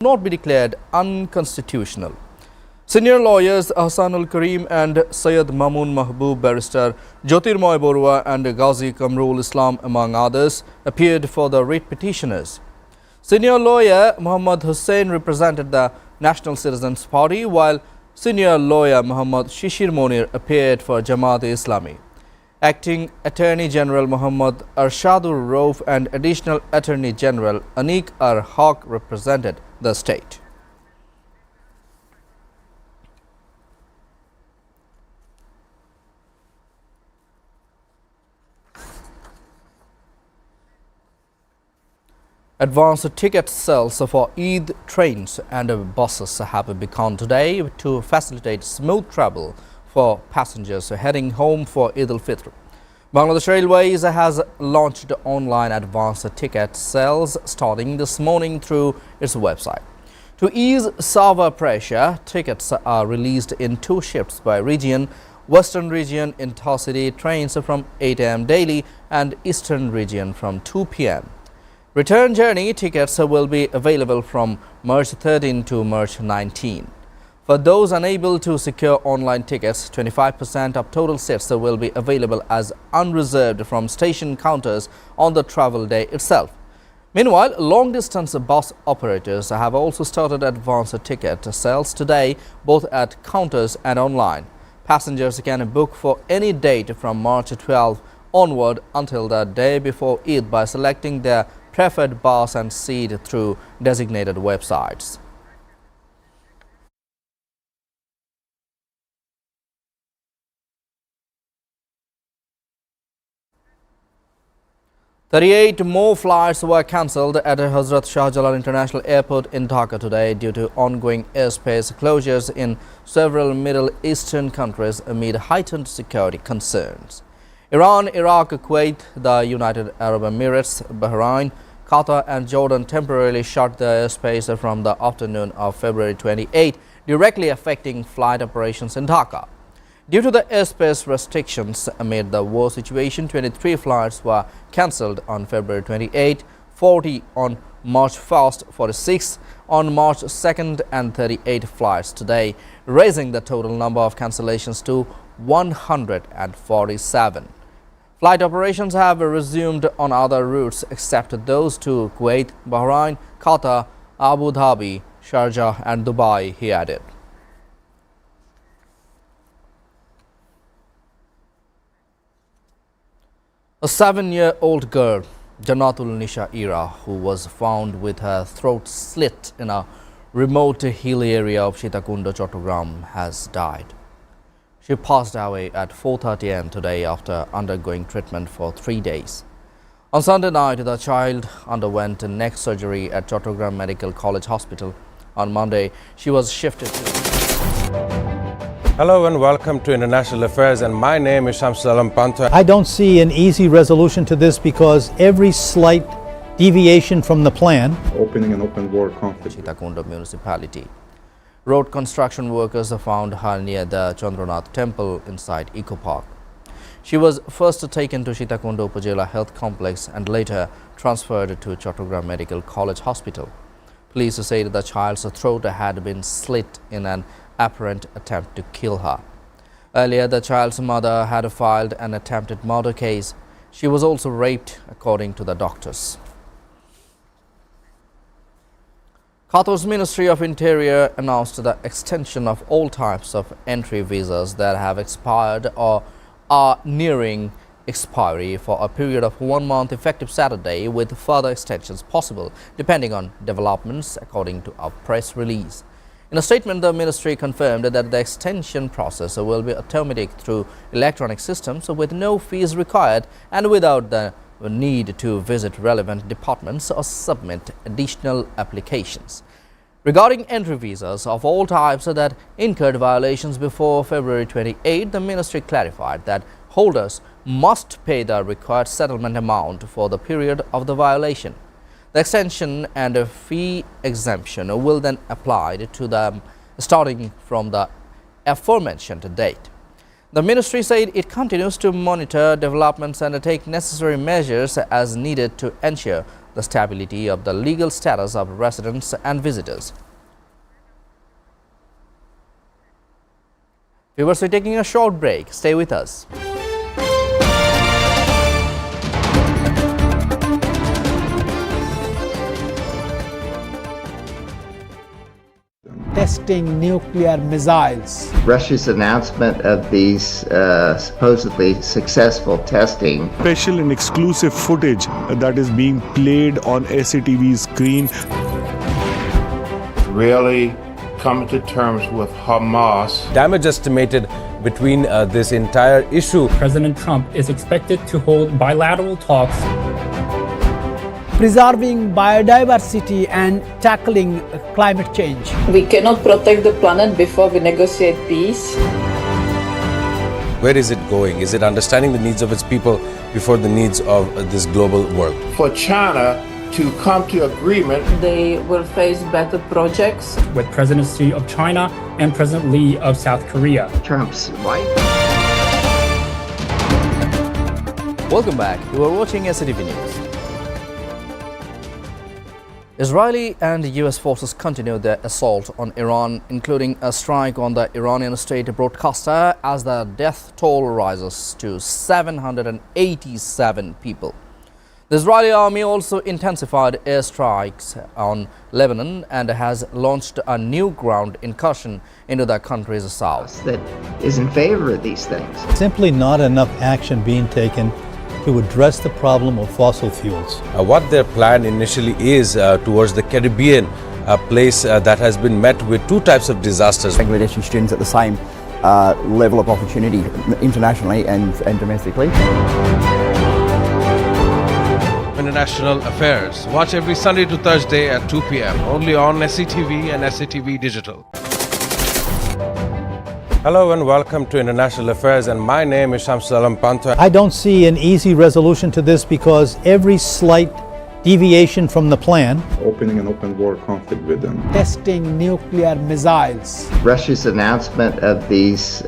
not be declared unconstitutional. Senior lawyers Ahsanul Karim and Syed Mamun Mahbub, barrister Jyotirmoy Borua and Ghazi Kamrul Islam, among others, appeared for the writ petitioners. Senior lawyer Muhammad Hussain represented the National Citizens Party, while senior lawyer Muhammad Shishir Monir appeared for Jamaat-e-Islami. Acting Attorney General Muhammad Arshadur Rauf and Additional Attorney General Anik Haq represented the state. Advanced ticket sales for Eid trains and buses have begun today to facilitate smooth travel for passengers heading home for Eid al-Fitr. Bangladesh Railways has launched online advanced ticket sales starting this morning through its website. To ease server pressure, tickets are released in 2 shifts by region: Western region intercity trains from 8 a.m. daily and Eastern region from 2 p.m. Return journey tickets will be available from March 13 to March 19. For those unable to secure online tickets, 25% of total seats will be available as unreserved from station counters on the travel day itself. Meanwhile, long-distance bus operators have also started advanced ticket sales today, both at counters and online. Passengers can book for any date from March 12 onward until the day before Eid by selecting their preferred bus and seat through designated websites. "38 more flights were cancelled at Hazrat Shah Jalal International Airport in Dhaka today due to ongoing airspace closures in several Middle Eastern countries amid heightened security concerns. Iran, Iraq, Kuwait, the United Arab Emirates, Bahrain, Qatar and Jordan temporarily shut their airspace from the afternoon of February 28, directly affecting flight operations in Dhaka. Due to the airspace restrictions amid the war situation, 23 flights were cancelled on February 28, 40 on March 1st, 46 on March 2nd and 38 flights today, raising the total number of cancellations to 147. Flight operations have resumed on other routes except those to Kuwait, Bahrain, Qatar, Abu Dhabi, Sharjah and Dubai, he added. A 7-year-old girl, Janatul Nisha Ira, who was found with her throat slit in a remote hilly area of Sitakunda, Chattogram, has died. She passed away at 4:30 am today after undergoing treatment for 3 days. On Sunday night, the child underwent neck surgery at Chattogram Medical College Hospital. On Monday, she was shifted to... Hello and welcome to International Affairs, and my name is Shamsalam Pantha. I don't see an easy resolution to this because every slight deviation from the plan... Opening an open war conflict. Sitakunda municipality. Road construction workers found her near the Chandranath temple inside Eco Park. She was first taken to Sitakunda Upazila Health Complex and later transferred to Chattogram Medical College Hospital. Police said the child's throat had been slit in an apparent attempt to kill her. Earlier, the child's mother had filed an attempted murder case. She was also raped, according to the doctors. Qatar's Ministry of Interior announced the extension of all types of entry visas that have expired or are nearing expiry for a period of 1 month effective Saturday, with further extensions possible depending on developments, according to a press release. In a statement, the ministry confirmed that the extension process will be automatic through electronic systems with no fees required and without the need to visit relevant departments or submit additional applications. Regarding entry visas of all types that incurred violations before February 28, the ministry clarified that holders must pay the required settlement amount for the period of the violation. The extension and fee exemption will then apply to them starting from the aforementioned date. The ministry said it continues to monitor developments and take necessary measures as needed to ensure the stability of the legal status of residents and visitors. Viewers, we're taking a short break. Stay with us. Testing nuclear missiles. Russia's announcement of these supposedly successful testing. Special and exclusive footage that is being played on SATV screen. Really coming to terms with Hamas. Damage estimated between this entire issue. President Trump is expected to hold bilateral talks. Preserving biodiversity and tackling climate change. We cannot protect the planet before we negotiate peace. Where is it going? Is it understanding the needs of its people before the needs of this global world? For China to come to agreement, They will face better projects. With President Xi of China and President Lee of South Korea. Trump's wife. Welcome back. You are watching SATV News. Israeli and US forces continue their assault on Iran, including a strike on the Iranian state broadcaster as the death toll rises to 787 people. The Israeli army also intensified airstrikes on Lebanon and has launched a new ground incursion into the country's south. That is in favor of these things. Simply not enough action being taken to address the problem of fossil fuels. What their plan initially is towards the Caribbean, a place that has been met with two types of disasters. Bangladeshi students at the same level of opportunity internationally and domestically. International Affairs. Watch every Sunday to Thursday at 2 p.m. only on SATV and SATV Digital. Hello and welcome to International Affairs, and my name is Shamsul Panta. I don't see an easy resolution to this because every slight deviation from the plan, Opening an open war conflict with them. Testing nuclear missiles. Russia's announcement of these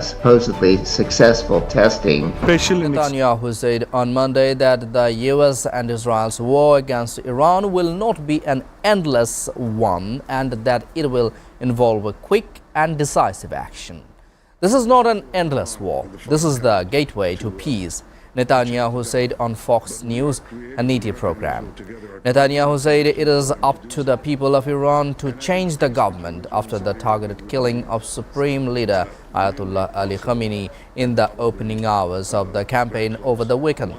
supposedly successful testing. Special and Netanyahu said on Monday that the US and Israel's war against Iran will not be an endless one and that it will involve a quick and decisive action. This is not an endless war. This is the gateway to peace, Netanyahu said on Fox News, a Niti program. Netanyahu said it is up to the people of Iran to change the government after the targeted killing of Supreme Leader Ayatollah Ali Khamenei in the opening hours of the campaign over the weekend.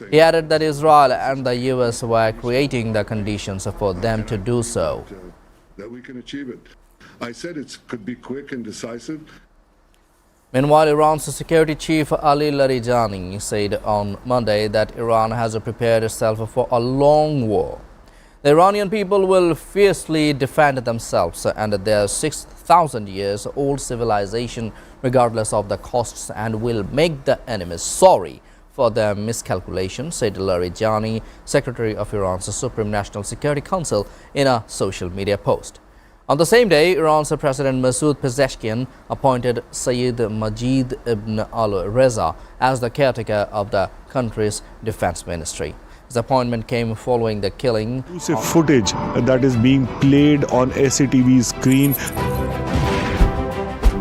He added that Israel and the US were creating the conditions for them to do so. That we can achieve it. I said it could be quick and decisive. Meanwhile, Iran's security chief Ali Larijani said on Monday that Iran has prepared itself for a long war. The Iranian people will fiercely defend themselves and their 6,000 years old civilization regardless of the costs, and will make the enemy sorry for their miscalculation, said Larijani, secretary of Iran's Supreme National Security Council, in a social media post. On the same day, Iran's President Masoud Pezeshkian appointed Sayyid Majid ibn al-Reza as the caretaker of the country's defense ministry. His appointment came following the killing. exclusive footage that is being played on SATV screen.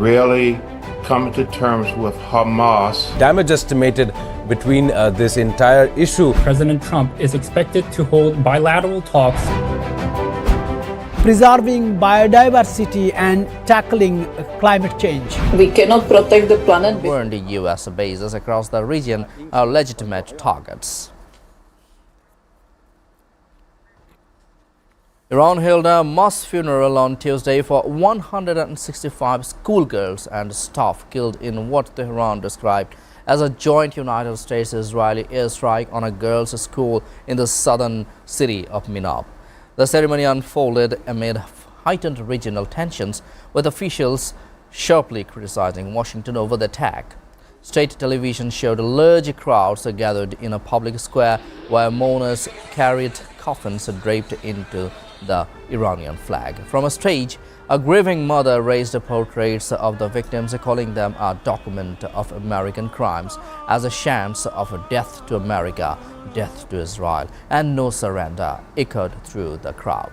really coming to terms with Hamas. Damage estimated between this entire issue. President Trump is expected to hold bilateral talks. Preserving biodiversity and tackling climate change. We cannot protect the planet. Warned US bases across the region are legitimate targets. Iran held a mass funeral on Tuesday for 165 schoolgirls and staff killed in what Tehran described as a joint United States-Israeli airstrike on a girls' school in the southern city of Minab. The ceremony unfolded amid heightened regional tensions, with officials sharply criticizing Washington over the attack. State television showed large crowds gathered in a public square where mourners carried coffins draped into the Iranian flag. From a stage, a grieving mother raised portraits of the victims, calling them a document of American crimes, as a chants of death to America, death to Israel, and no surrender echoed through the crowd.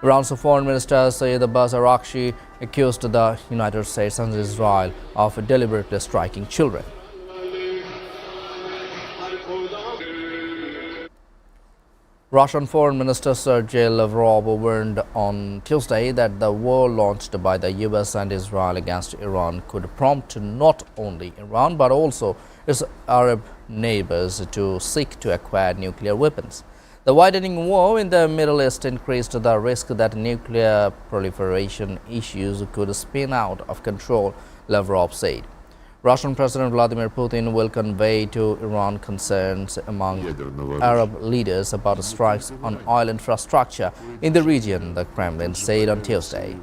Iran's Foreign Minister Saeed Abbas Araghchi accused the United States and Israel of deliberately striking children. Russian Foreign Minister Sergei Lavrov warned on Tuesday that the war launched by the US and Israel against Iran could prompt not only Iran but also its Arab neighbors to seek to acquire nuclear weapons. The widening war in the Middle East increased the risk that nuclear proliferation issues could spin out of control, Lavrov said. Russian President Vladimir Putin will convey to Iran concerns among Arab leaders about strikes on oil infrastructure in the region, the Kremlin said on Tuesday.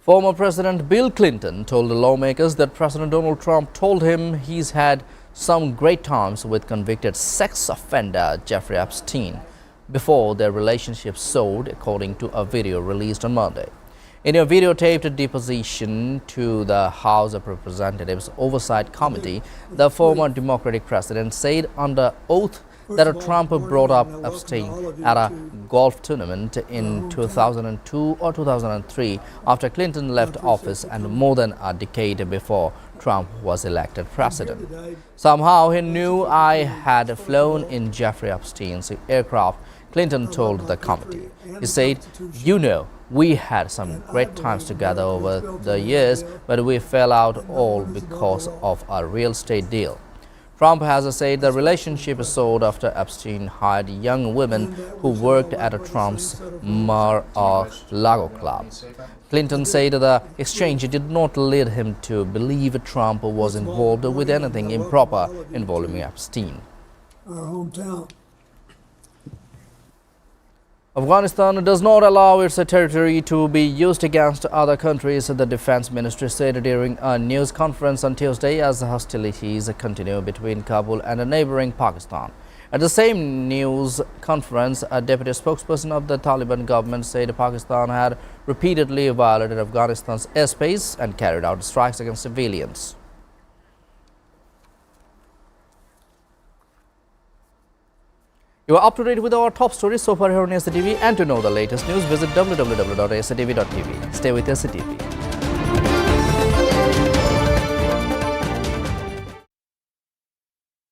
Former President Bill Clinton told lawmakers that President Donald Trump told him he's had some great times with convicted sex offender Jeffrey Epstein before their relationship soared, according to a video released on Monday. In a videotaped deposition to the House of Representatives Oversight Committee, the former Democratic president said under oath that Trump brought up Epstein at a golf tournament in 2002 or 2003 after Clinton left office and more than a decade before Trump was elected president. Somehow he knew I had flown in Jeffrey Epstein's aircraft, Clinton told the committee. He said, "You know, we had some great times together over the years, but we fell out all because of a real estate deal." Trump has said the relationship soared after Epstein hired young women who worked at Trump's Mar-a-Lago club. Clinton said the exchange did not lead him to believe Trump was involved with anything improper involving Epstein. Afghanistan does not allow its territory to be used against other countries, the Defense Ministry said during a news conference on Tuesday as hostilities continue between Kabul and neighboring Pakistan. At the same news conference, a deputy spokesperson of the Taliban government said Pakistan had repeatedly violated Afghanistan's airspace and carried out strikes against civilians. You are up to date with our top stories so far here on SATV, and to know the latest news, visit www.satv.tv. Stay with SATV.